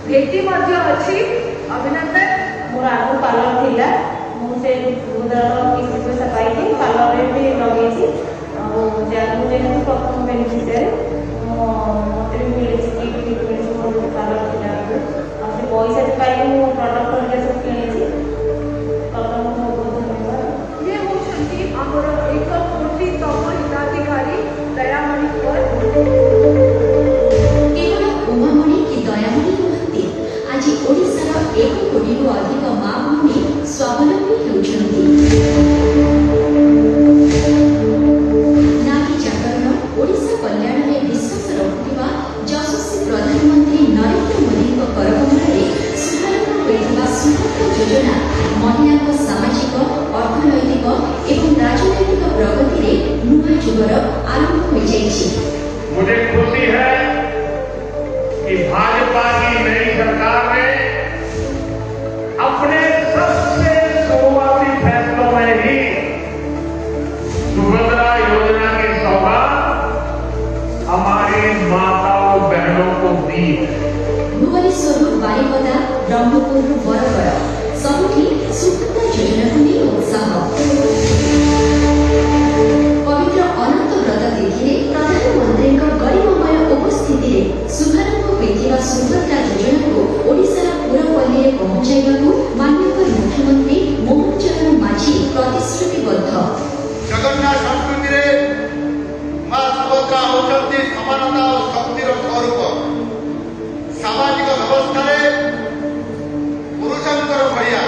भेटी अच्छी अभिनंदन। मोर आगु पार्लर थिला मुझे किसी पैसा पाई पार्लर भी लगे मुझे प्रथम बेनिफिशियरी मत भी मिले किट मोर पार्लर थिला पैसा भी पाई प्रडक्ट सब किणी प्रथम बहुत धन्यवाद। ये होती आमर 1 कोटितम हिताधिकारी दयामणि उमामणि कि दयामणि नुहति आज ओडिशार 1 कोटी अधिक माँ भूमि स्वावलंबी होउछन्ति। नारी जागरण ओडिशा कल्याण में विश्वास रखुवा यशस्वी प्रधानमंत्री नरेंद्र मोदी करकमल शुभारंभ होइथिबा सुभद्रा योजना महिला सामाजिक अर्थनैतिक एवं राजनैतिक प्रगति में नुआ जुगर आरंभ हो जाइछि। मुझे खुशी है कि भाजपा की नई सरकार ने अपने सबसे शुरुआती फैसलों में ही सुभद्रा योजना की सौगात हमारी माताओं बहनों को दी। भुवनेश्वर बारिपदा ब्रह्मपुर बरगड़ सबुठी सुभद्रा योजना को नहीं उत्साह। पवित्र अनंत व्रत तिथि प्रधानमंत्री गरिमामय उपस्थिति शुभारंभ होइथिबा सुभद्रा योजना को ओडिशार पुरपल्ली में पहुंचाइबाकू माननीय मुख्यमंत्री मोहन चरण माझी प्रतिश्रुतिबद्ध। जगन्नाथ संस्कृति रे मां सुभद्रा होचंती समानता और शक्तिर स्वरूप। सामाजिक व्यवस्था रे पुरुषंकर भरिया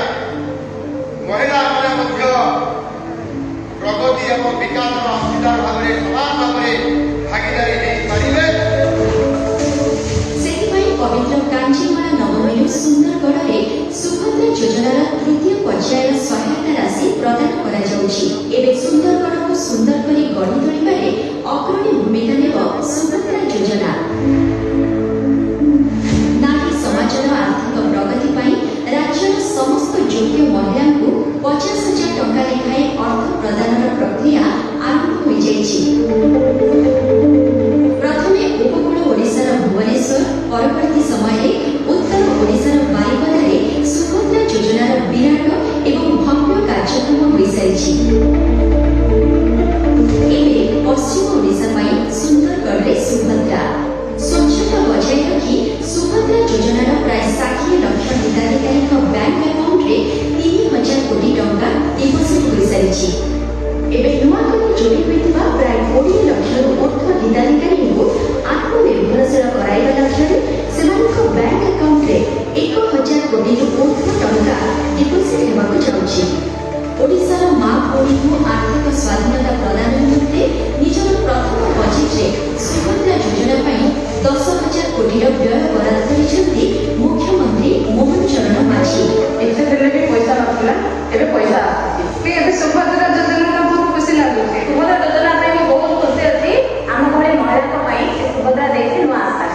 महिला माने मुख्य प्रगति एवं विकास अंशीदार भाव में समान भाव में भागीदारी नहीं पारिबे। पवित्र कांचीमाला नगरी सुंदरगढ़ में सुभद्रा योजनार तृतीय पर्यायर सहायता राशि प्रदान करा जाउछि। एबे सुंदरगढ़ को सुंदर करी गढ़ी तोड़िबारे अग्रणी भूमिका नेब सुभद्रा योजना। नारी समाजर आर्थिक प्रगति पाई राज्यर समस्त योग्य महिला को 50,000 टंका लेखाएं अर्थ प्रदान प्रक्रिया आरंभ हो जाइछि। प्रथमे उपकूल ओडिशार भुवनेश्वर परवर्ती समय उत्तर ओडिशार बारिपदा सुभद्रा योजनार विराट एवं भव्य कार्यक्रम हो सारी। पश्चिम ओडिशा सुंदरगढ़ में सुभद्रा स्वच्छता बजाय रखी सुभद्रा योजनार प्राय 60 लाख हिताधिकारी बैंक अकाउंट रे 3,000 कोटी टंका डिपोजिट हो सारी। एबे नुआ कर जोड़ी होइतिबा प्राय 20 लाख ऊर्ध्व हिताधिकारी को आत्मनिर्भरशील कराइबा लक्ष्य सेमानक बैंक अकाउंट रे 1,000 कोटी ऊर्ध्व टंका डिपोजिट हेबाकू जाउछि। ओडिशार मां भूमि को आर्थिक स्वाधीनता प्रदान निमित्ते निजर प्रथम बजेट रे सुभद्रा योजना पई 10,000 कोटी व्यय बराद करिसेंती मुख्यमंत्री मोहन चरण माझी। एते देले भी पैसा नथिला एबे पैसा आसी एबे सुभद्रा योजना बहुत खुशी लागुଛି। सुभद्रा योजना पई बहुत खुशी अछि। आम घरे महिला पई सुभद्रा देखे नुआ आशा।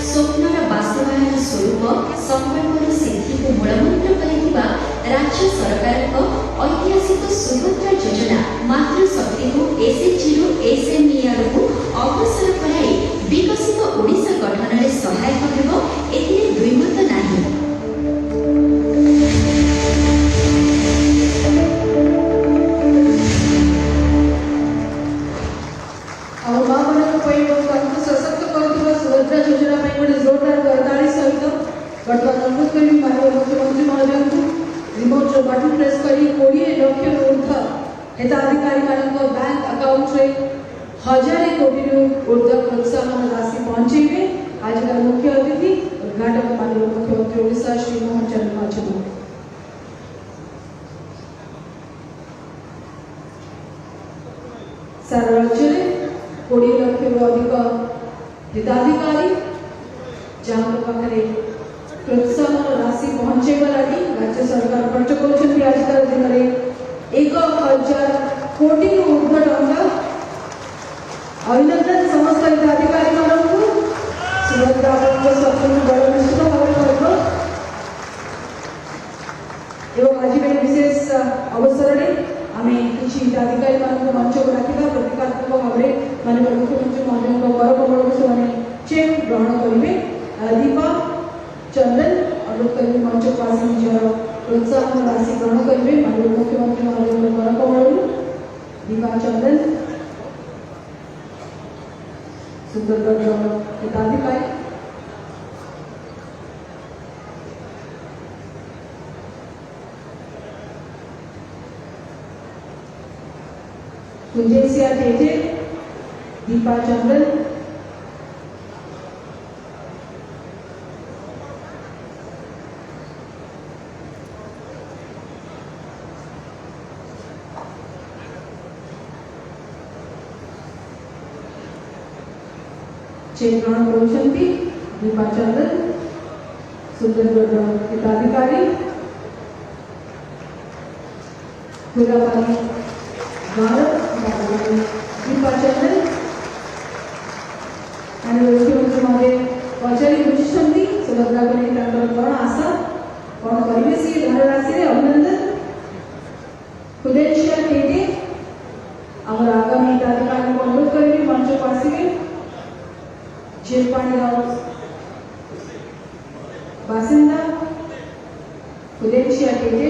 स्वप्नर बास्तवायन स्वरूप संकल्पर सिद्धि को मूलमंत्र करिथिबा राज्य सरकार को ऐतिहासिक सुभद्रा योजना मातृशक्ति को एसएचजी रु एसएमईआर को अवसर कराई विकसित ओडिशा गठन में सहायक हेबो एथिरे द्विमत नाही। सुभद्रा योजना गोटे जोरदार करताली सहित बर्तमान अनुरोध करी माननीय मुख्यमंत्री महोदय को रिमोट बटन प्रेस करी 20 लाख ऊर्ध्व हिताधिकारी बैंक अकाउंट रे 1,000 कोटी ऊर्ध्व प्रोत्साहन राशि पहुंचेबे। आज का मुख्य अतिथि उद्घाटक माननीय मुख्यमंत्री ओडिशा श्री मोहन चरण माझी। सारा राज्य में 20 लाख अधिक हिताधिकारी जहाँ पाखे प्रोत्साहन राशि पहुंचेगा लगी राज्य सरकार खर्च कर आजकल दिन में 1,000 कोटी ऊर्ध्व टंका। अभिनंदन समस्त हिताधिकारी मानू सुभद्रा सबको बड़ निश्चित भाव एवं आज विशेष अवसर में आम किसी हिताधिकारी मंच को डाकिबा प्रतीकात्मक भाव में माननीय मुख्यमंत्री महोदय गौरव कमल को से चेक ग्रहण करेंगे। दीपा प्रोत्साहन राशि ग्रहण करेंगे माननीय मुख्यमंत्री महोदय करकमल दीपा चंदन सुंदरगढ़ हिताधिकारी कुंजेसिया टेटे दीपा चंदन चेक ग्रहण करुछंती दीपा चंदन सुंदरगढ़ हिताधिकारी गुराबाई भारत दीपा चंदन आणि मुख्यमंत्री महोदय पचारि बुझुछंती सुभद्रा को नहीं तांकर कौन आशा कौन करिवे से धनराशि रे अभिनंदन खुदेशिया टेटे आमर आगामी हिताधिकारी को अनुरोध करिवे मंच को आसिबे जेलपाणी बासिंदा खुदेशिया टेटे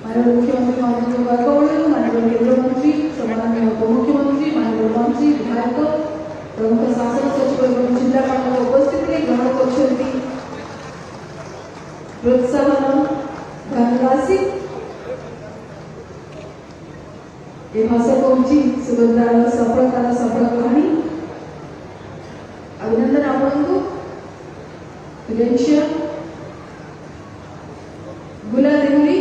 माननीय मुख्यमंत्री महोदय करकमल माननीय केंद्र मंत्री सम्माननीय उपमुख्यमंत्री माननीय मंत्री विधायक प्रमुख शासन सचिव एवं जिलापाल उपस्थित ग्रहण कर प्रोत्साहन धनराशि भाषा कहूँ सुभद्रार सफलतार सफल कहानी अभिनंदन आपको क्रेडेंशियल गुला देहुरी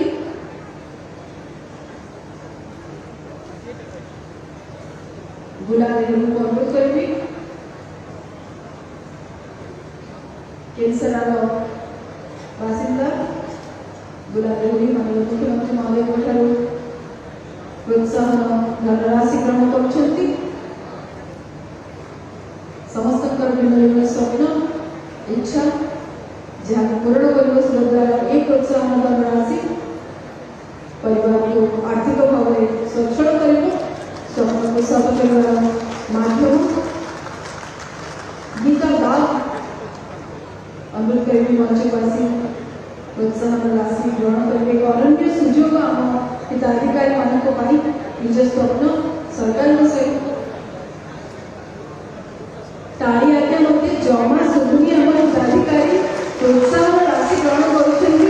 गुला देहुरी को अनुरोध करेंगे केसरार बासिंदा गुला देहुरी माननीय मुख्यमंत्री महोदय प्रोत्साहन धनराशि ग्रहण कर समस्त भिन्न भिन्न स्वप्न इच्छा जहाँ पूर्ण कर सुभद्रार एक प्रोत्साहन धनराशि परिवार को आर्थिक भाव में सक्षम कर स्वप्न को सफल कर माध्यम गीता दाग अनुरोध करेंगे मंचवासी प्रोत्साहन राशि ग्रहण करेंगे अनन्य सुजोग आम हिताधिकारी मान निज स्वप्न सरकार सहित ताड़ी आज्ञा मध्य जमा सुधुनी आम हिताधिकारी प्रोत्साहन राशि ग्रहण कर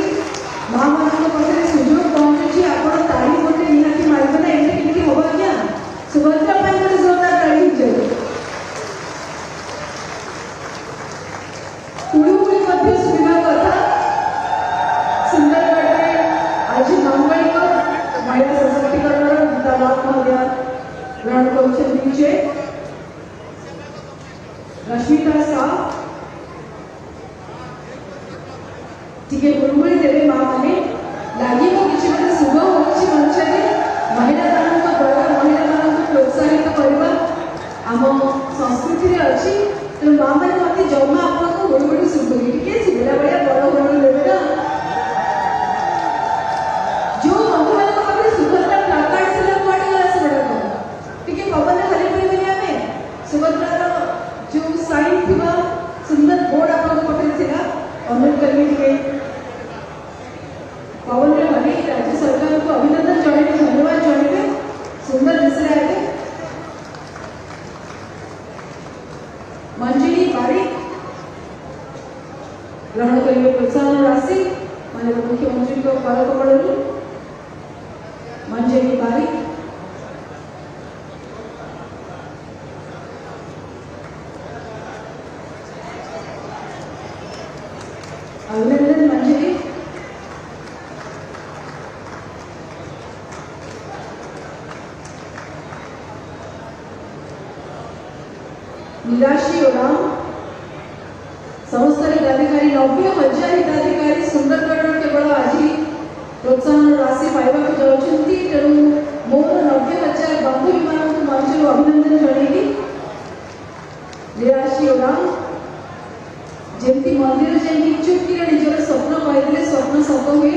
माँ मान पाखे सुजोग पहुंची आप ताड़ी मत निहाती मारे ना एमती हम आज्ञा सुभद्रा गोटे जोरदार ताड़ी कुड़ुकुड़ी सुविधा कथा सुंदरगढ़ आज मंगलिक महिला सशक्तिकरण गीताबाग महोदय ग्रहण कर रश्मिता शाह टिके गुड़गुड़ी देवे माँ मैंने लगे किसी गोटे शुभ हो मंच महिला द्वारा महिला प्रोत्साहित करवा आम संस्कृति अच्छी तेणु माँ मैंने मत जमा आपको गुड़गुड़ी शुभुरी टे शुभा भाया बड़ बड़ देवे ना जो बंधु मान सुभद्रा प्लाकार्ड से कुआड़े गला से टे पवन खाली पड़े आम सुभद्रार जो साइन थी सुंदर बोर्ड आप पठे अनुरोध करेंगे पवन हरी राज्य सरकार को अभिनंदन जन धन्यवाद जन सुंदर विषय आए मंजिली बारिक ग्रहण करेंगे प्रोत्साहन राशि माननीय मुख्यमंत्री को करकमल मंजिली बारिक अभिनंदन मंजरी निराशी उड़ाम समस्त हिताधिकारी 90,000 हिताधिकारी सुंदरगढ़ केवल आज प्रोत्साहन राशि पाइबा जाऊँगी तेणु मोर 90,000 बंधु मान मंच अभिनंदन जनइबी निराशी उड़ाम जमी मंदिर जाकि चुटकी निजर स्वप्न कहते स्वप्न सत हुए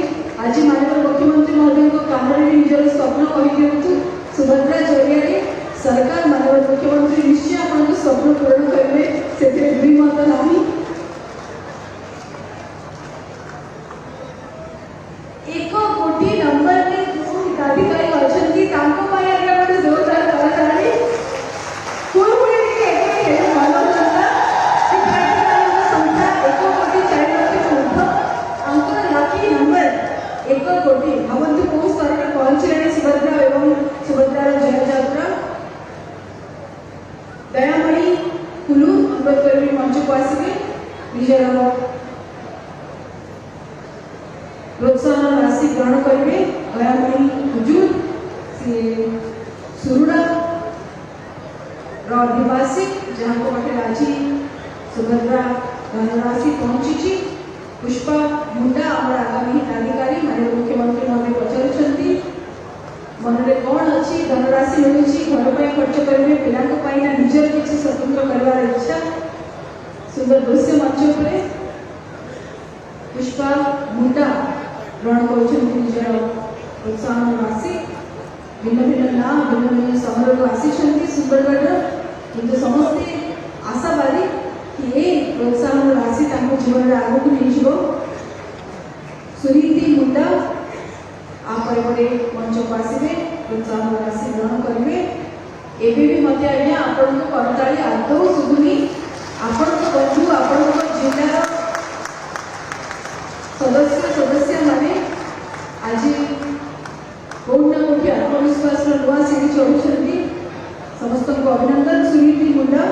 आज माननीय मुख्यमंत्री महोदय कान में निजर स्वप्न कही सुभद्रा जरिया सरकार माननीय मुख्यमंत्री निश्चय आपको स्वप्न पूरण करेंगे से दुई मत ना भी मंच को आसवे निजर प्रोत्साहन राशि ग्रहण करेंगे। दयामणि हुजूर से सुरुड़ा अधिवासिक जहाँ को पाखे आज सुभद्रा धनराशि पहुंची। पुष्पा मुंडा आम आगामी हिताधिकारी माननीय मुख्यमंत्री महोदय पचारुंट मनरे कौन अच्छी धनराशि मिलूँ घर पर खर्च करेंगे पिला ना निजर किसी स्वतंत्र कर इच्छा सुंदर दृश्य मंच पर पुष्पा मुंडा ग्रहण कर निजर प्रोत्साहन राशि भिन्न भिन्न ना भिन्न भिन्न सहर को आसी सुंदरगढ़ किंतु समस्ते आशावादी कि ये प्रोत्साहन राशि जीवन में आगे नहीं जीव सुरीति मुंडा आप मंच को आसवे प्रोत्साहन राशि ग्रहण करेंगे। एवं भी मत आज्ञा आपण करताली आदौ शुभुनी आपण बंधु आपण जिलार सदस्य माने आज कौन ना कौटी आत्मविश्वास नुआ सीढ़ी चढ़ुंट समस्त को अभिनंदन। सुनीति मुंडा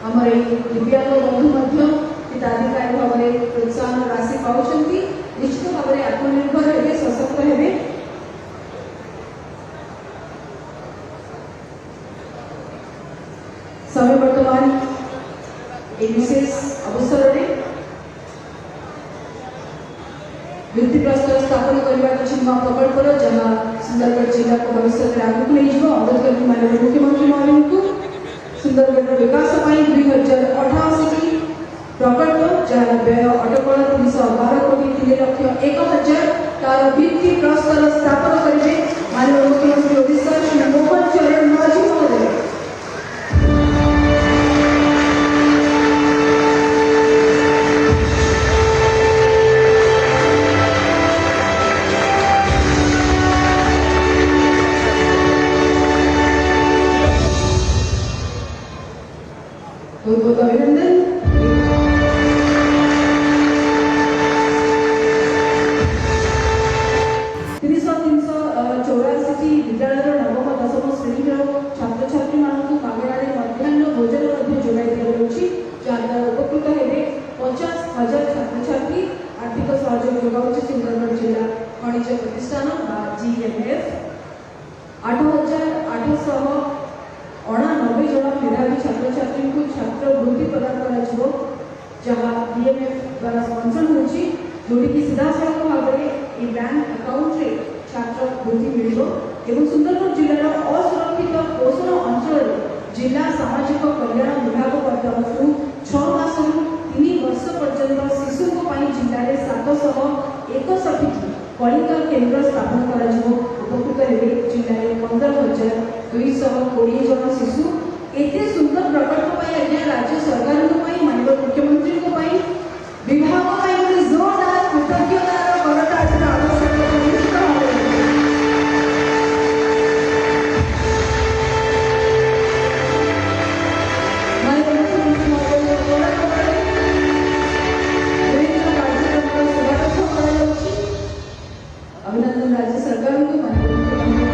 आमर दिव्यांग बंधु हिताधिकारी भाव में प्रोत्साहन राशि पाँच निश्चित भाव में आत्मनिर्भर हे सशक्त हे। समय वर्तमान एक विशेष अवसर में भित्तिप्रस्तर स्थापन करने किसी नुआ प्रकल्पर जहाँ सुंदरगढ़ जिला को भविष्य में आगे नहीं जीव अनुरोध करती माननीय मुख्यमंत्री महोदय को सुंदरगढ़ विकास 2088 प्रकल्प जार व्यय अटकल 312 कोटी 3,01,000 तार भित्ति प्रस्तर स्थापन करेंगे माननीय मुख्यमंत्री ओडिशा श्री मोहन चरण मांझी महोदय। बहुत बहुत अभिनंदन। 384 विद्यालय नवम दशम श्रेणी छात्र छात्री मानक मागणारे मध्याह्न भोजन जोगाई दिखाई जहाँ उपकृत हे 50,000 छात्र छात्री आर्थिक सहयोग जोगाऊ सुंदरगढ़ जिला वाणिज्य प्रतिष्ठान GMF 8,890 जन मेधावी छात्र छात्री को छात्रवृत्ति प्रदान कर जहाँ DMF द्वारा स्पॉन्सर होगी जोड़ी की सीधा सड़क भाव में बैंक अकाउंट रे छात्रवृत्ति मिल सुंदरगढ़ जिलार असुरक्षित पोषण अंचल जिला सामाजिक कल्याण विभाग तरफ 6 मास 3 वर्ष पर्यंत शिशु जिले में 761 कलिका केन्द्र स्थापन कर उपकृत हे जिले में 15,220 जन शिशु एते सुंदर प्रकल्प आज्ञा राज्य सरकार माननीय मुख्यमंत्री विभाग जोरदार कृतज्ञतार करतालिका आवश्यकता निश्चित अभिनंदन राज्य सरकार को माननीय मुख्यमंत्री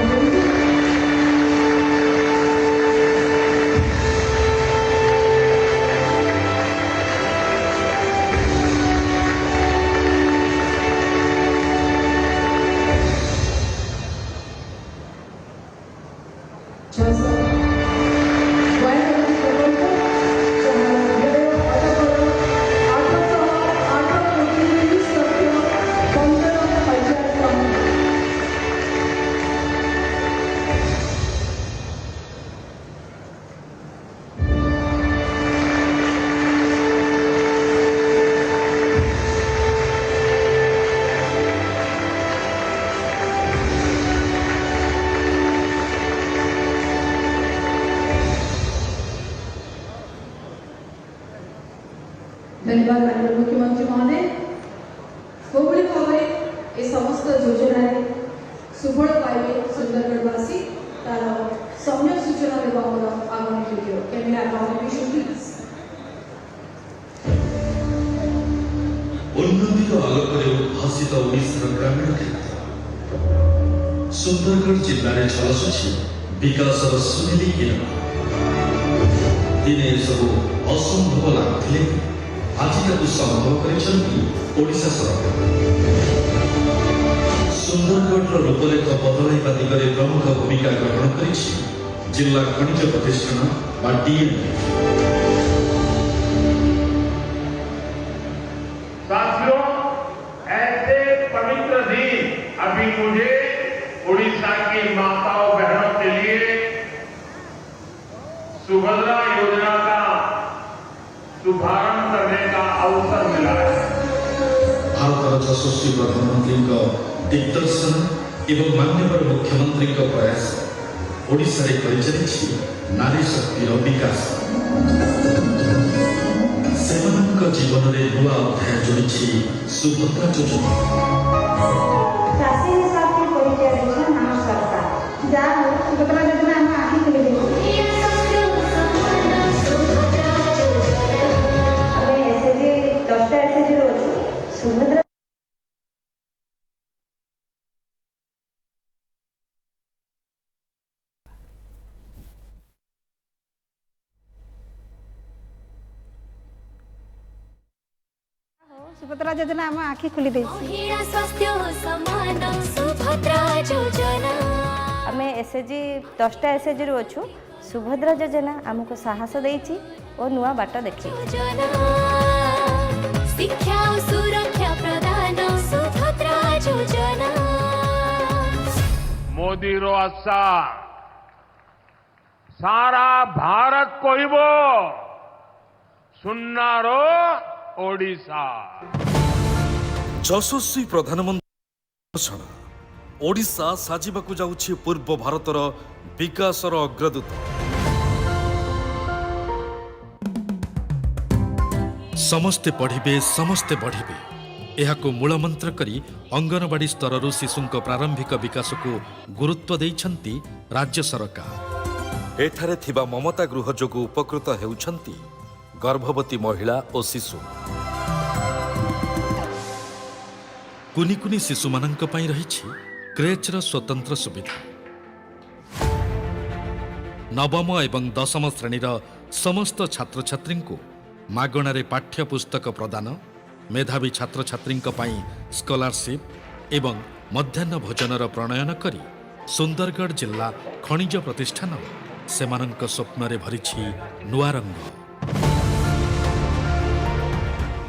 धन्यवाद माननीय मुख्यमंत्री महोदय। कोभली भाव ए समस्त योजना सुफल पाइबे सुंदरगढ़वासी तार सम्यक सूचना देवा आगामी वीडियो कैमेरा आगामी भी शूटिंग उन्नतिर आलोक उद्भासित ओडिशार ग्रामीण क्षेत्र सुंदरगढ़ जिले में झलसुची विकास सुनेली किरण ଦିନେ ସବୁ ଅସମ୍ଭବ ଲାଗୁଥିଲେ ଆଜି ତାକୁ ସମ୍ଭବ କରିଛନ୍ତି ଓଡ଼ିଶା ସରକାର। ସୁନ୍ଦରଗଡ଼ର ରୂପରେଖ ବଦଳାଇବା ଦିଗରେ ପ୍ରମୁଖ ଭୂମିକା ଗ୍ରହଣ କରିଛି ଜିଲ୍ଲା ଖଣିଜ ପ୍ରତିଷ୍ଠାନ ବା DMF। साथियों, ऐसे पवित्र दिन अभी मुझे उड़ीसा की माताओं बहनों के लिए सुभद्रा योजना का शुभारंभ करने का अवसर मिला है। भारतर यशस्वी प्रधानमंत्री दिग्दर्शन एवं मान्यवर मुख्यमंत्री प्रयास ओडिशा रे परिचालिछि नारी शक्तिर विकास। सेमानक जीवन रे नुआ अध्याय जोड़िछि सुभद्रा योजना। ଚାଷୀ ହିସାବରେ ପରିଚାଳିତ ଆମ ସରକାର ଯାହା ହଉ ସୁଭଦ୍ରା ଯୋଜନା ଆମେ ଆଖି ଖୋଲି ଦେଇଛୁ। ଆମେ ଏସ୍ଏଚ୍ଜି 10ଟା ଏସ୍ଏଚ୍ଜିରୁ ଅଛୁ। ସୁଭଦ୍ରା ସୁଭଦ୍ରା ଯୋଜନା ଆମ ଆଖି ଖୋଲି ଦେଇଛି। ମହିଳା ସ୍ୱାସ୍ଥ୍ୟ ସମାନ ସୁଭଦ୍ରା ଯୋଜନା। ଆମେ ଏସ୍ଏଚ୍ଜି 10ଟା ଏସ୍ଏଚ୍ଜିରୁ ଅଛୁ। ସୁଭଦ୍ରା ଯୋଜନା ଆମକୁ ସାହସ ଦେଇଛି ଓ ନୂଆ ବାଟ ଦେଖେଇଛି। ଯୋଜନା ଶିକ୍ଷା ଓ ସୁରକ୍ଷା ପ୍ରଦାନ ସୁଭଦ୍ରା ଯୋଜନା। मोदी रो आशा सारा भारत कहब सुन्नारो ओडिशा। यशस्वी प्रधानमंत्री घोषणा ओडिशा साजिबाकु जाउछि पूर्व भारतर विकासर अग्रदूत। समस्ते पढ़िबे समस्ते बढ़िबे एहाको मूलमंत्र करी अंगनवाड़ी स्तररू शिशुंक प्रारंभिक विकास को गुरुत्व देइछन्ति राज्य सरकार। एठारे थिबा ममता गृह जोगु उपकृत हेउछन्ति गर्भवती महिला और शिशु। कुनी कुनी शिशुमानंक पई रहिछि क्रेचर स्वतंत्र सुविधा। नवम एवं दशम श्रेणीर समस्त छात्र छात्री को मागणारे पाठ्य पुस्तक प्रदान, मेधावी छात्र छात्री स्कॉलरशिप एवं मध्याह्न भोजनर प्रणयन करी सुंदरगढ़ जिला खनिज प्रतिष्ठान सेमानंक स्वप्न भरिछि नुआ रंग।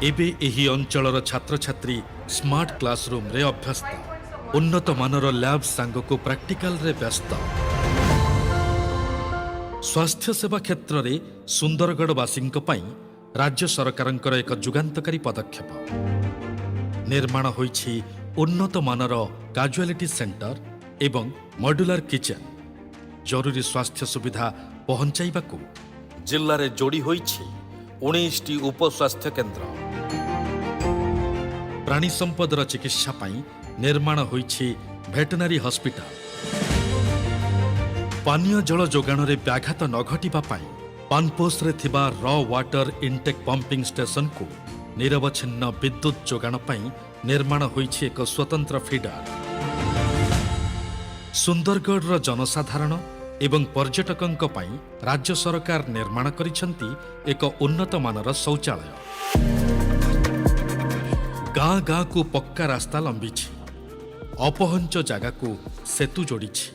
एबे एही अंचलर छात्र छात्री स्मार्ट क्लासरूम रे अभ्यस्त, उन्नत मानर लैब सांग को प्रैक्टिकल रे व्यस्त। स्वास्थ्य सेवा क्षेत्र रे सुंदरगढ़वासी राज्य सरकारंकर एक जुगांतकारी पदक्षेप। निर्माण होइछि उन्नत मानर काजुआलिटी सेंटर एवं मॉड्यूलर किचन। जरूरी स्वास्थ्य सुविधा पहुंचाइबाकू जिल्ला रे जोड़ी होइछि 19टी उपस्वास्थ्य केन्द्र। प्राणी संपदर चिकित्सा पाई निर्माण होइछि भेटनारी हॉस्पिटल। पानीय जल जोगाण रे व्याघात न घटिबा पाई पानपोस रे थिबा raw water intake pumping station को निरवच्छिन्न विद्युत जोगाण पाई निर्माण होइछि एक स्वतंत्र फीडर। सुंदरगढ़ जनसाधारण एवं पर्यटकंक पाई राज्य सरकार निर्माण करिछन्ति एक उन्नत मानर शौचालय। गाँ गाँ को पक्का रास्ता लंबिछि, अपहंच जागा को सेतु जोड़िछि।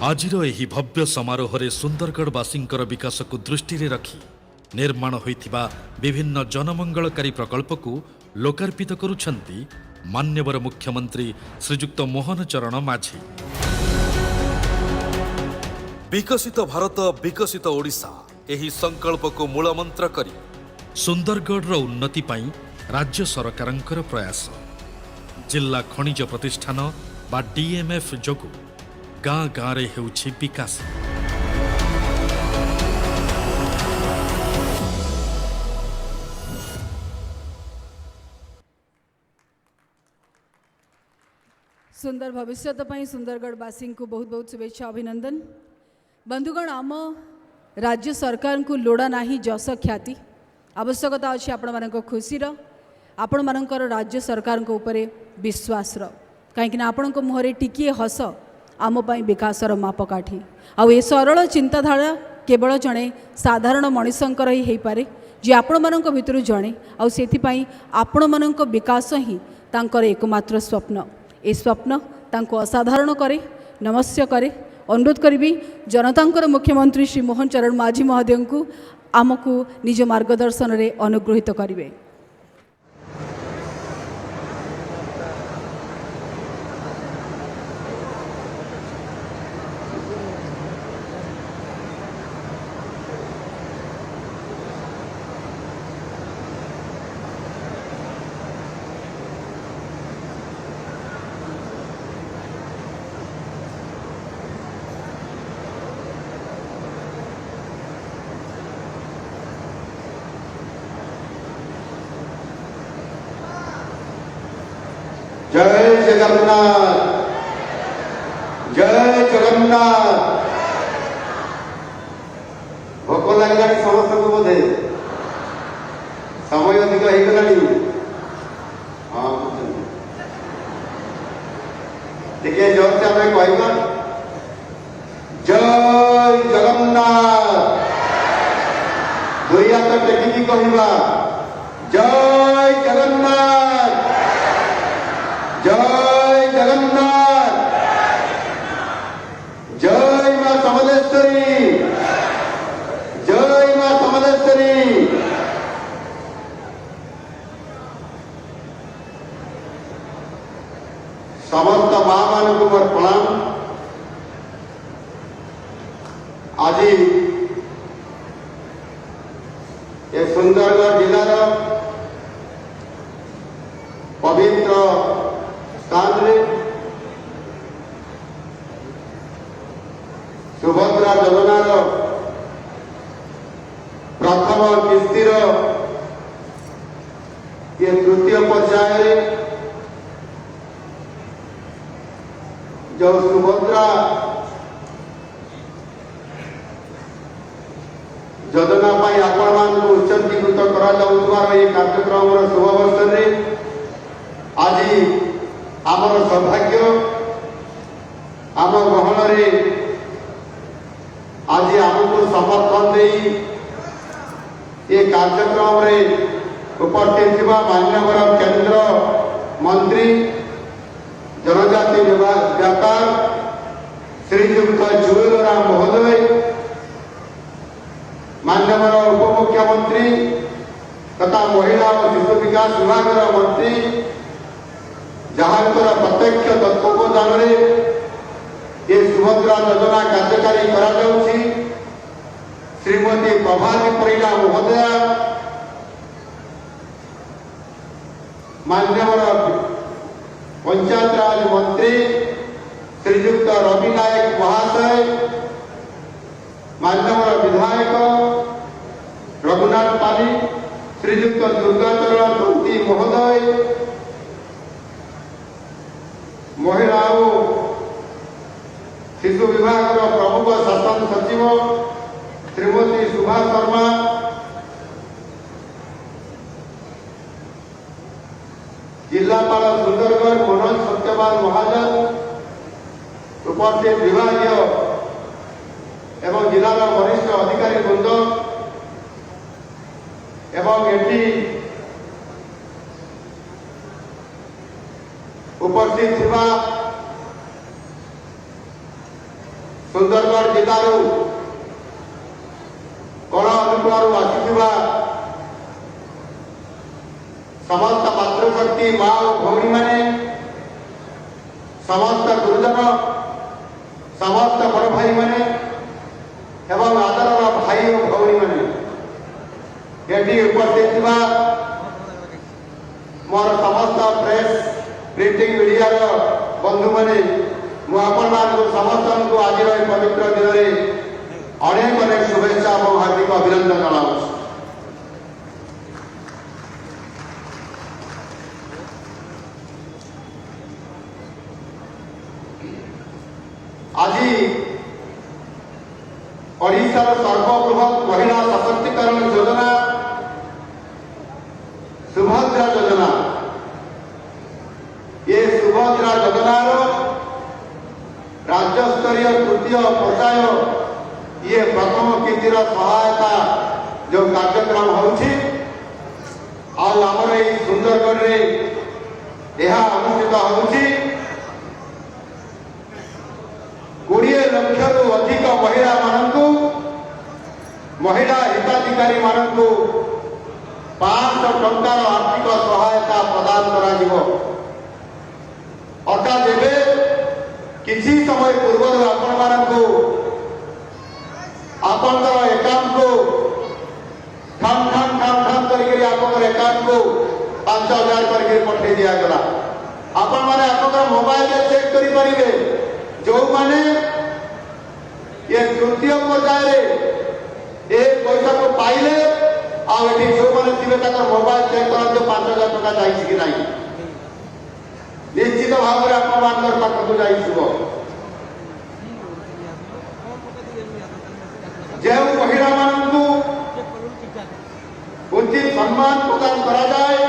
आजिर एही भव्य समारोह रे सुंदरगढ़वासींकर विकास को दृष्टि रे रखी निर्माण होइथिबा विभिन्न जनमंगलकारी प्रकल्प को लोकार्पित करुछन्ति मान्यवर मुख्यमंत्री श्रीजुक्त मोहन चरण माझी। विकसित भारत विकसित ओडिशा एही संकल्प को मूलमंत्र करी सुंदरगढ़ उन्नति पाई राज्य सरकारंकर प्रयास। जिला खनिज प्रतिष्ठान बा DMF जोगु गाँ गाँ रे हेउछि विकास। सुंदर भविष्य सुंदरगढ़वासी को बहुत बहुत शुभेच्छा अभिनंदन। बंधुगण आम राज्य सरकार को लोड़ा नाही जस ख्याति आवश्यकता अच्छी आपण मान खुशी आपण मानकर राज्य सरकार को ऊपर विश्वास कहीं आपण मुहरे टिकिए हस आम विकासर मापकाठी आउ ए सरल चिंताधारा केवल जड़े साधारण मनीषंकर ही हो पारे जे आपण मानक भितर जड़े आउ सेथिपाई आपण मानक विकास ही तांकर एकमात्र स्वप्न ए स्वप्न तांको असाधारण करे नमस्य करे अनुरोध करी जनतांकर मुख्यमंत्री श्री मोहन चरण माझी महोदय को आमको निज मार्गदर्शन रे अनुग्रहित करिवे। जय जगन्नाथ जय जगन्नाथ। भोक लगे समस्त को बोधे समय अधिक हो गला हाँ टे जोर से आम कहवा जय जगन्नाथ। दुई हाथ टेकिकी कहवा जय जगन्नाथ जय जगन्नाथ जय मां समलेश्वरी जय मां समलेश्वरी। समस्त मां मान को मोर प्रणाम। आज ये सुंदरगढ़ जिलार पवित्र स्थान सुभद्रा योजनार प्रथम किस्तिर ये तृतीय पर्याय जो सुभद्रा योजना आपण मान उत्सर्गीकृत करा कार्यक्रम शुभ अवसर आज आमर सौभाग्य आम गहन आज आमको समर्थन दे ये कार्यक्रम रे उपस्थित मान्यवर केंद्र मंत्री जनजाति व्यापार श्रीयुक्त जुएल राम महोदय मान्यवर उपमुख्यमंत्री तथा महिला और शिशु विकास विभाग मंत्री जहांकर प्रत्यक्ष तत्वावधान ये सुभद्रा योजना कार्यकारी करा श्रीमती प्रभाती परिणा महोदया मान्यवर पंचायत राज मंत्री श्रीयुक्त रवि नायक महाशय मान्यवर विधायक रघुनाथ पाली श्रीयुक्त दुर्गाचरण तंती महोदय महिला शिशु विभाग प्रमुख शासन सचिव श्रीमती सुभा शर्मा जिलापाल सुंदरगढ़ मनोज सत्यपाल महाजन उपस्थित विभागीय एवं जिलार वरिष्ठ अधिकारी वृंद एवं एटी उपस्थित थिबा सुंदरगढ़ जिलार कण अनुकूल आसिथिबा समस्त मातृशक्ति माँ और भौणी माने समस्त गुरुजन समस्त बड़ भाई माने एवं आदर भाई और भौणी माने एटी उपस्थित थिबा मोर समस्त प्रेस प्रिंटिंग मीडिया बंधु माने मु आपण मानक समस्त को आज पवित्र दिन में अनेक अनेक शुभेच्छा और हार्दिक अभिनंदन जनाऊँ। आज ओडिशार सर्वबृहत महिला सशक्तिकरण योजना सुभद्रा योजना ये सुभद्रा योजनार राज्य स्तरीय तृतीय पर्याय ये प्रथम किस्तिर सहायता जो कार्यक्रम होउछि आमर ये सुंदरगढ़ रे यह अनुष्ठित होउछि 20 लक्ष रु अधिक महिला हिताधिकारी मानकु 500 टंकार आर्थिक सहायता प्रदान करा जिवो अर्थात एबे किसी समय पूर्व आपण मानकु आपनकर अकाउंट को ठाम करके आपनकर अकाउंट को 5000 करके पठे दिया गला आपण माने आपनकर मोबाइल रे चेक करि परिबे जो माने ये तृतीय पर्याय रे ए पैसा को पाइले आ एठी जो माने थिबे ताकर मोबाइल चेक करन 5000 टका जाईछि कि नाही निश्चित भाव रे आपण मानकर पाखकु जाईछिबो जे महिला मानकु उचित सम्मान प्रदान करा जाए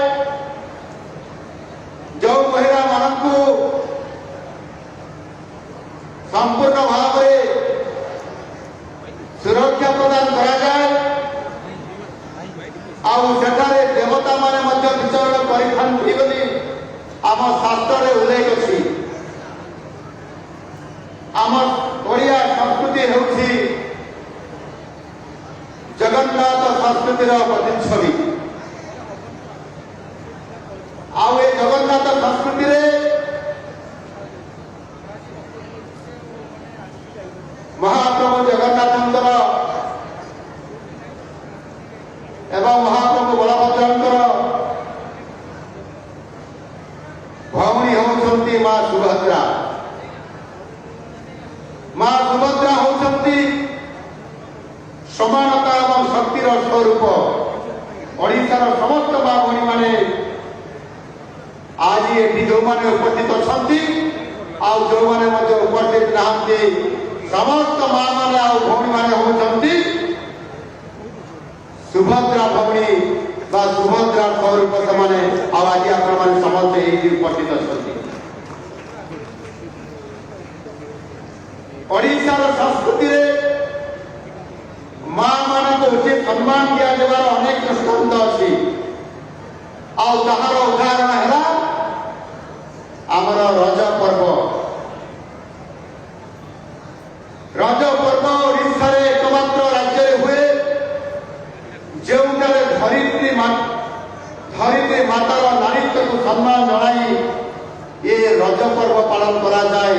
जो महिला मानकु संपूर्ण भाव में सुरक्षा प्रदान करा जाए आउ सेठारे देवता माने मध्य विचरण करिथांती बोली आम शास्त्र रे उल्लेख अछि आम ओडिया संस्कृति हेउछि जगन्नाथ संस्कृतिर प्रतिच्छवि आउ ए जगन्नाथ संस्कृति रे महाप्रभु जगन्नाथंकर एवं महाप्रभु बलभद्रंकर भौणी होउछंती मां सुभद्रा होउछंती समानता एवं शक्तिर स्वरूप ओडिशार समस्त मां भौणी माने आज एठी जो माने उपस्थित अछंती आउ जो माने मध्य उपस्थित नाहंती समस्त मां माने आउ भौणी माने होउछंती सुभद्रा भौणी बा सुभद्रा स्वरूप समाने आउ आज आपण माने समस्त एठी उपस्थित अछंती ओडिशार संस्कृति रे मां मान को उचित सम्मान दिया जबार अनेक दृष्टांत अछि आउ ताहार उदाहरण हैला आमर रज पर्व ओडिशा रे एकमात्र राज्य रे हुए जोउटारे धरित्री मातार नारीत्व को सम्मान जणाई ये रज पर्व पालन करा जाए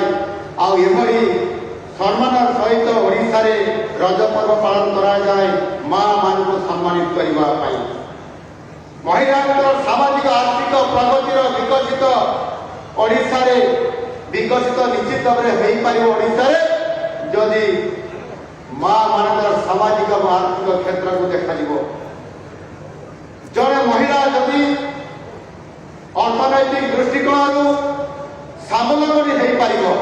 आउ एभली सम्मान सहित ओडिशा रे रज पर्व पालन करा जाए मां मान को सम्मानित करबा पाई महिलांकर सामाजिक आर्थिक प्रगतिर विकसित ओडिशा रे विकसित निश्चित भाव में होई पारिबो ओडिशा रे जदि मां मानकर सामाजिक और आर्थिक क्षेत्र को देखा जिवो जड़े महिला जदि अर्थनैतिक दृष्टिकोण स्वावलंबी हो पारिबो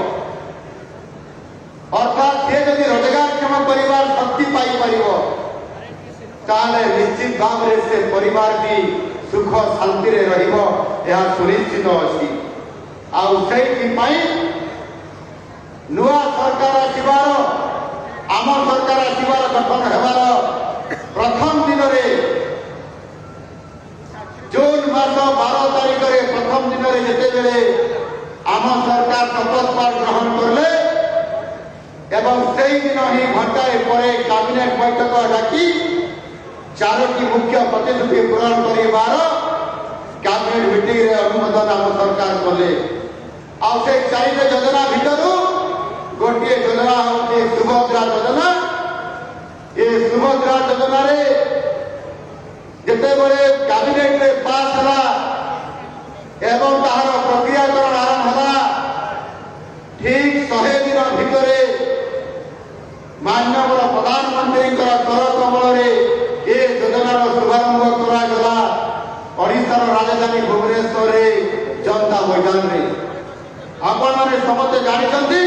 अर्थात से जदि रोजगारक्षम परिवार शक्ति पाई पारिबो ताले निश्चित भाव में से परिवार की सुख शांति रे रहिबो यह सुनिश्चित अछि आउ सेहि पई नुआ सरकार आसिबार आम सरकार आसिबार गठन हेबार प्रथम दिन रे जून मास 12 तारिख रे प्रथम दिन रे जेते बेले आम सरकार शपथ पाठ ग्रहण करले एवं सेही दिन ही घंटाए परे कैबिनेट बैठक डाकी चारोटी मुख्य प्रतिश्रुति पूरण करिबार कैबिनेट मीटिंग रे अनुमोदन आम सरकार कले आ से चारिटा योजना भितरु गोटे योजना होती सुभद्रा योजना ये सुभद्रा योजना रे जेते बड़े कैबिनेट रे पास हला एवं तार प्रक्रियाकरण आरंभ हला ठीक 100 दिन भितरे माननीय प्रधानमंत्री कर कमल रे ये योजनार शुभारंभ करागला ओडिशार राजधानी भुवनेश्वर रे जनता मैदान रे आपण माने समस्त जानिछंती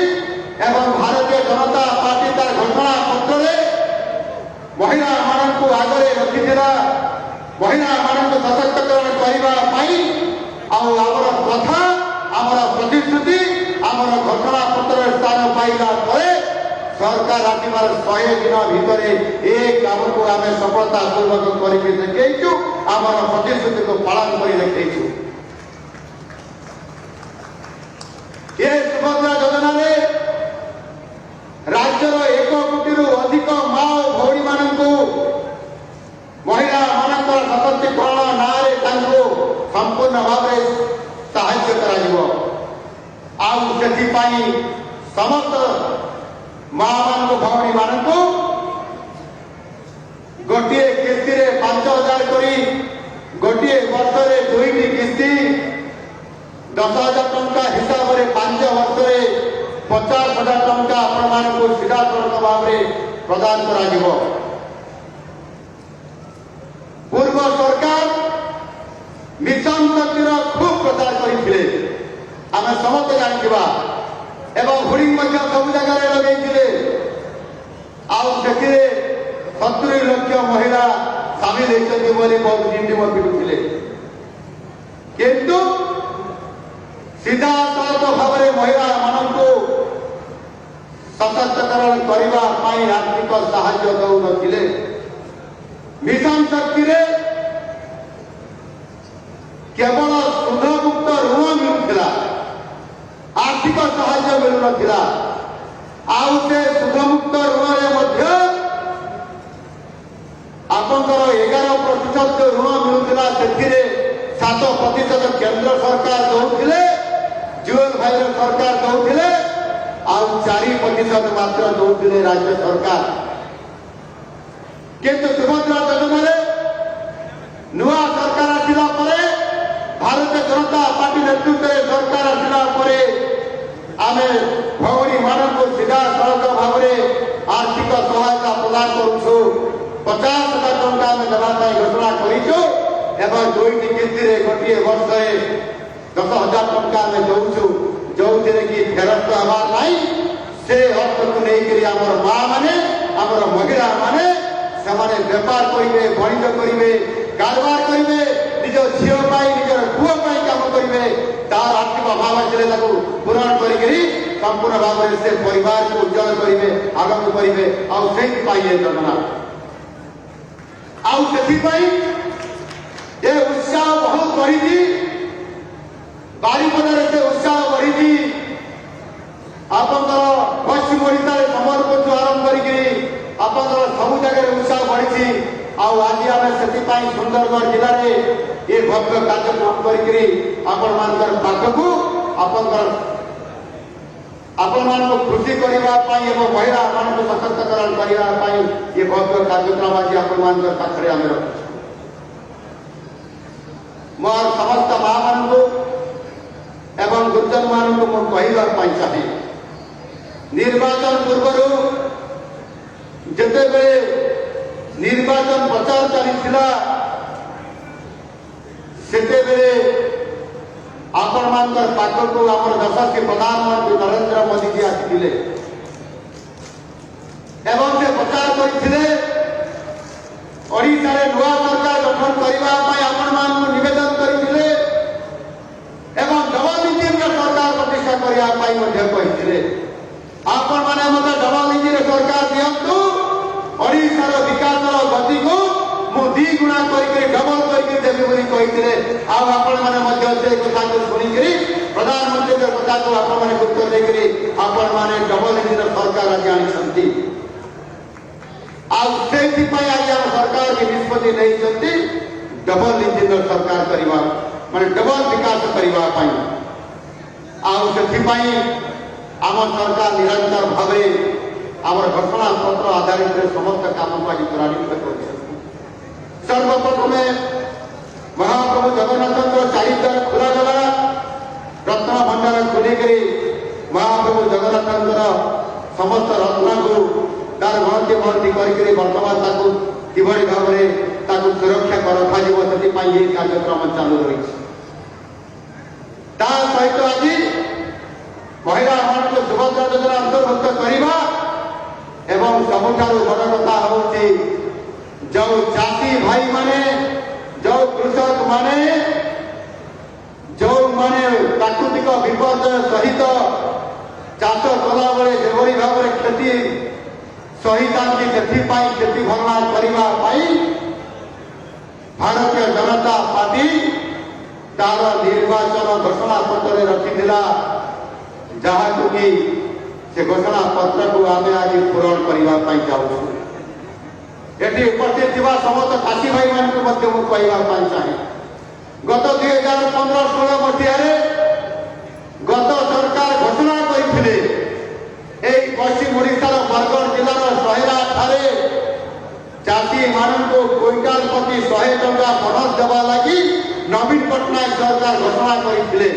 एवं भारतीय जनता पार्टी तार घोषणा पत्र रे महिला मानक आगे रखिथिला महिला मानक सशक्तिकरण करने आमर प्रथा आमर प्रतिश्रुति आमर घोषणा पत्र स्थान पाइला सरकार आसबार 100 दिन भितर ए काम को आम सफलता पूर्वक करके देखु आमर प्रतिश्रुति को पालन कर देखु। ये सुभद्रा योजना राज्यर 1 कोटी अधिक माँ और भौणी मानक महिला मानक सशक्तिकरण ना संपूर्ण भाव साहाय्य कर समस्त माँ मान भौणी मानक गोटे किस्ती 5,000 करी गोटे वर्ष 2टी किस्ती 10,000 टंका हिसाब से 5 वर्ष 50,000 टंका आपण मानक सीधा सड़क भाव प्रदान करा। पूर्व सरकार मिशन शक्तिर खूब प्रचार करते आम समस्त जाना एवं होर्डिंग सब जगह लगे 70 लाख महिला सामिल होती बहुत डिम पिटुले किंतु सीधा सड़क भाव महिला मानक सशक्तिकरण करने आर्थिक साहाय्य दौ न मिशन शक्ति केवल सुधमुक्त ऋण मिलूला आर्थिक साहाय्य मिलू ना से सुधमुक्त ऋण आपंकर 11% ऋण मिलूला से 7% केंद्र सरकार दौले जुएल भाई सरकार दौले 4% मात्र दौले राज्य सरकार किंतु सुभद्रा योजना नुआ सरकार आसिला परे भारतीय जनता पार्टी नेतृत्व सरकार आसिला परे आमे भौणी मानक सीधा सड़क भाव आर्थिक सहायता प्रदान करूँ 50,000 टंका आम देवाई घोषणा कर 2टी किस्ती गोटे वर्ष 10,000 टंका आम दौचु जो कि फेरस्त हबार ना से अर्थ को लेकर आमर माँ मैंने आमर महिला माने से बेपार करेंगे वाणिज्य करेंगे कारोबार करेंगे निज झील निजर पुओ काम करेंगे तार आर्थिक अभाव आसे पूरण कर संपूर्ण भाव से परिवार को उज्जवल करेंगे आगक करेंगे आई योजना ये उत्साह बहुत बढ़ी बारिपदार से उत्साह बढ़ी आपंकर पश्चिम ओडिशा संबलपुर आरंभ कर सब जगह उत्साह बढ़ी आज आम से सुंदरगढ़ जिले में ये भव्य कार्यक्रम कर पाखक आपण खुशी करने महिला मान सशक्तिकरण करने ये भव्य कार्यक्रम आज आपण पाखे आम रखु मोर समस्त माँ मान एवं गुरुजन मान कहवाई चाहे निर्वाचन पूर्व जिते निर्वाचन प्रचार चली आपण मान पाखक आम यशस्वी प्रधानमंत्री नरेंद्र मोदी जी आसी एवं से प्रचार करते ओडिशा नुआ सरकार गठन करने आपण मान निवेदन करते एवं डबल इंजिन सरकार प्रतिष्ठा करने आपण मैंने डबल इंजिन सरकार दिंतु ओडिशार विकास गति को मुझे 2 गुणा कर डबल करदेवी कहते आपण मैंने कथा को शुणिकी प्रधानमंत्री कथा को आपने गुरुत्व देकर आपण मैंने डबल इंजिन सरकार आज आनी आज आम सरकार की निष्पत्ति नहीं डबल इंजिन सरकार करवा माने डबल विकास करने आम सरकार निरंतर भाव आम घोषणा पत्र आधारित समस्त काम को आज त्वरान्वित कर सर्वप्रथम महाप्रभु जगन्नाथ 4 द्वार खोलगला रत्न भंडार खोलिक महाप्रभु जगन्नाथ समस्त रत्न को तार गणति करके बर्तमान किभली भाव में सुरक्षा रखा से कार्यक्रम चालू रही सहित आज महिला मान सुभद्रा योजना अंतर्भुक्त करवा एवं सबुठ बड़ कथा हूँ जो चाषी भाई माने जो कृषक माने जो माने प्राकृतिक विपर्यय सहित चाष कला बेले जेभली भाव में क्षति सही था से क्षति भरणा करने भारतीय जनता पार्टी तार निर्वाचन घोषणा पत्र रखिथिला जहाँ कि से घोषणा पत्र को आम आज पूरण करने जाऊँ एटी उपस्थित समस्त चाषी भाई मान कहवाई चाहे गत 2015-16 मसीह गत सरकार घोषणा करते पश्चिम ओडिशार बरगढ़ जिलार सहेला ठारे चाषी मान क्विंटाल प्रति 100 टंका बोनस देवा लगी नवीन पट्टनायक सरकार घोषणा करते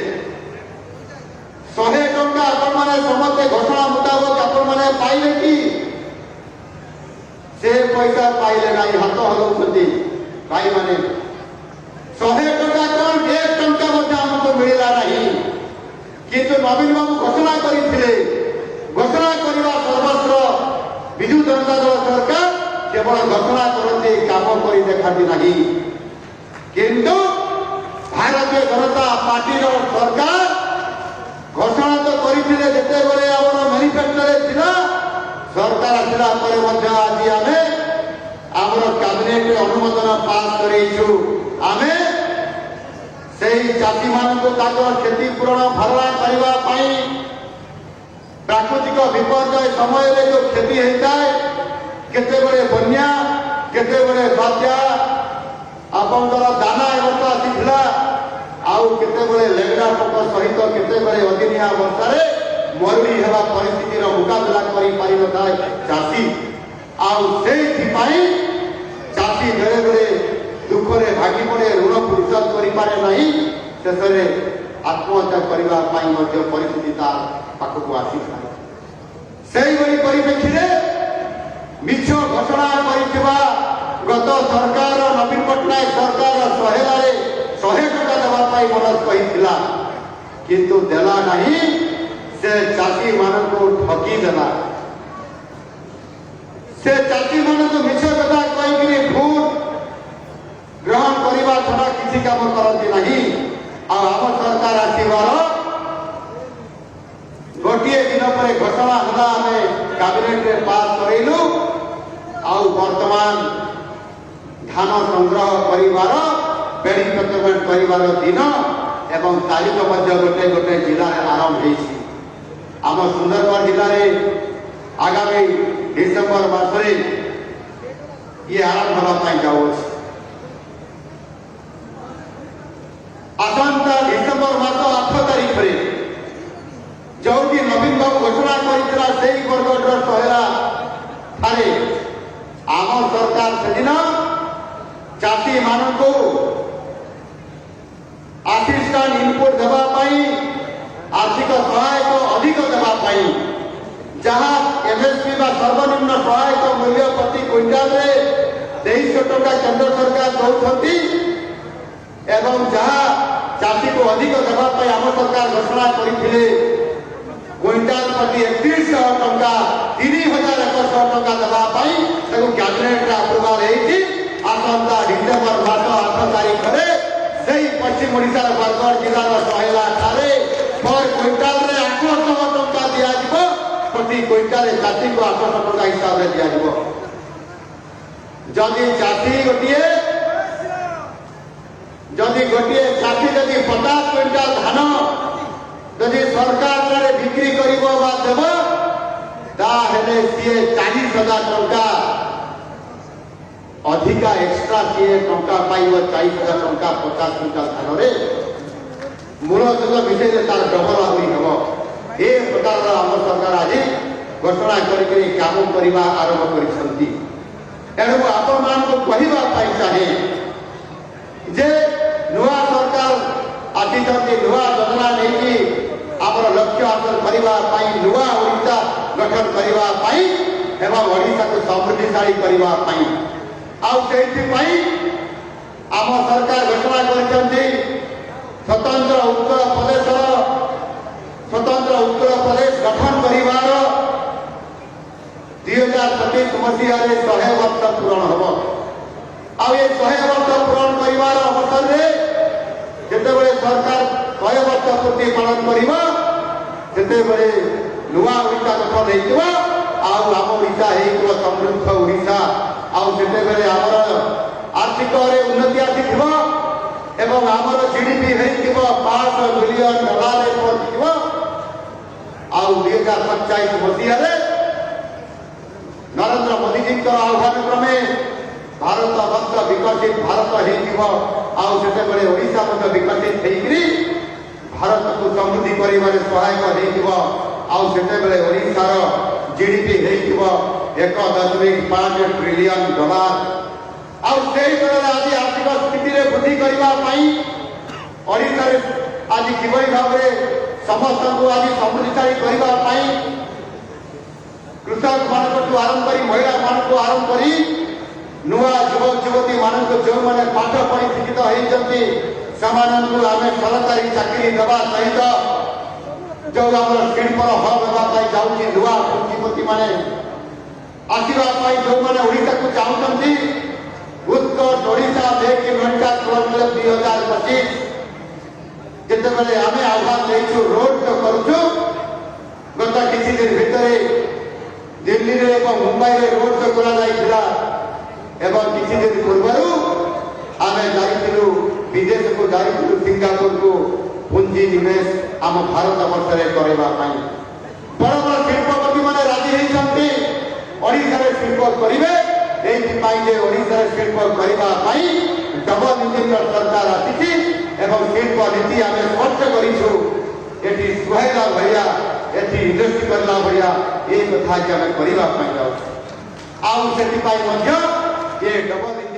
100 टंका आपण समस्ते घोषणा मुताबक आपण पाइले कि से पैसा पाइले ना हाथ हलाउछन्ति भाई माने 100 टंका कौन 1 टंका आमको मिलला नहीं किंतु नवीन बाबू घोषणा करते घोषणा करने सर्वस्व विजु जनता दल सरकार केवल घोषणा करते काम कर देखाती नहीं किंतु भारतीय जनता पार्टी सरकार घोषणा तो करते जिते बड़े आम मैनिफेस्टो थिला सरकार आसला आज आम आमर कैबिनेट अनुमोदन पास करेछु आमे से चाषी मान क्षतिपूरण भरणा करने प्राकृतिक विपर्यय समय जो क्षति होता है केते बड़े बन्या केते बड़े बात्या आपंकर दाना एवं आसीला आउ केते बड़े लेंगड़ा पोक सहित केते बड़े अदिनिया वर्षा मरुड़ी हेबा परिस्थितिर मुकाबला करि पारि नथाय चाषी आउ सेइथिपाई चाषी बेले बेले दुखरे भागी पड़े ऋण परिशोध करि पारे नहीं शेषे आत्महत्या करने परिस्थिति तार पाखक आसी परिप्रेक्षी मिछ घोषणा गत सरकार नवीन पट्टनायक सरकार सहेलारे 100 टका देवाई मनस कही किंतु देला नहीं से चाषी मान को ठकी देला से चाषी मान को मिछ कथा कही भोट ग्रहण करने छड़ा किसी काम करती नहीं आम सरकार आसबार गोटे दिन पर घोषणा है आम कैबिनेट में पास करेलु वर्तमान धान संग्रह कर बेड़ी पेमेंट कर दिन एवं तारीख गोटे गोटे जिले में आरंभ हो आम सुंदरगढ़ जिले में आगामी डिसेम्बर मासरे ये आरंभ होगा जाऊ आसंता डिसेम्बर मास 8 तारीख में जो कि नवीन बाबू घोषणा कर बरगढ़ सहेला ठारे आम सरकार से दिन चाषी मान को असिस्टेंट इनपुट देवाई आर्थिक सहायक अधिक देवाई जहाँ एमएसपी सर्वनिम्न सहायक मूल्य प्रति क्विंटाल 2300 टका केंद्र सरकार दौरान एवं जहाँ चाषी को अधिक देवाई आम सरकार घोषणा करते क्विंटाल प्रति 3100 टका 3100 टका देवाई कैबिनेट अप्रुवाल आसंता डिसेम्बर मास 8 तारीख में पश्चिम ओडिशा बरगढ़ जिलार सहेला ठारे पर क्विंटाल 800 टका दिया प्रति क्विंटाल चाषी को 800 टका हिसाब से दिया जदि चाषी गोटे चाषी जदि 50 क्विंटाल धान जदि सरकार बिक्री कर देव सी 40,000 टका अधिका एक्सट्रा सी टंका पाइब 40,000 टंका 50 क्विंटाल धान मूल सुध मिसे तार डबल आहरी हम ए प्रकार आम सरकार आज घोषणा करके काम करने आरंभ करेणु आपण मान कहवाई चाहे जे नुआ सरकार आसी नुआ योजना नहीं आमर लक्ष्य हासिल करने नुआ ओडिशा गठन करने एवं ओडिशा को समृद्धिशाली करने आम सरकार घोषणा कर स्वतंत्र उत्तर प्रदेश गठन कर 2025 मसीह 100 वर्ष पूरण हम आ 100 वर्ष पूरण कर भुवनेश्वर जितेबले सरकार 100 वर्ष पूर्ति पालन कर नुआ ओडिशा गठन होम ओडिशा हो समृद्ध ओडिशा आते आमर आर्थिक उन्नति आसी आमर जीडीपी हो $500 बिलियन पहुंची 2047 मसीह नरेंद्र मोदी जी आह्वान क्रमे भारत वर्ष विकसित भारत होते ओडिशा विकसित होकर भारत को समृद्धि कर सहायक होते ओडिशार जीडीपी हो $1.5 ट्रिलियन आज आर्थिक स्थिति वृद्धि करने आज किभली भाव समस्त को आज समृद्धिशाली करने कृषक मान आरंभ कर महिला मान आरंभ कर नुआ युवक युवती मान जो मैंने पाठ पढ़ी शिक्षित होती आम सरकारी चाकरी देवा सहित जो आम शिल्पर हब होगा जाऊँगी नुआ पुंजीपति मैंने आसवाई जो मैंने ओडिशा को चाहते उत्कर्ष ओडिशा मेक इन इंडिया 2025 जितेबले आम आह्वान देचु रोड शो करुचु गत किसी दिन भितर दिल्ली रे मुंबई रे रोड शो करा किसी दिन पूर्व आम जाइलु विदेश को जाइलु सिंगापुर को पुंजी निवेश आम भारत वर्ष में करने बड़ बड़ शिल्पपति मैंने राजी होती ओडिशा शिल्प करेंगे ये ओडिशा शिल्प करने डबल इंजिन सरकार आसी शिल्प नीति आम स्पष्ट करूँ ये सुहाइला भाया ये इंडस्ट्री करला भाया ये कथा आम करने ये डबल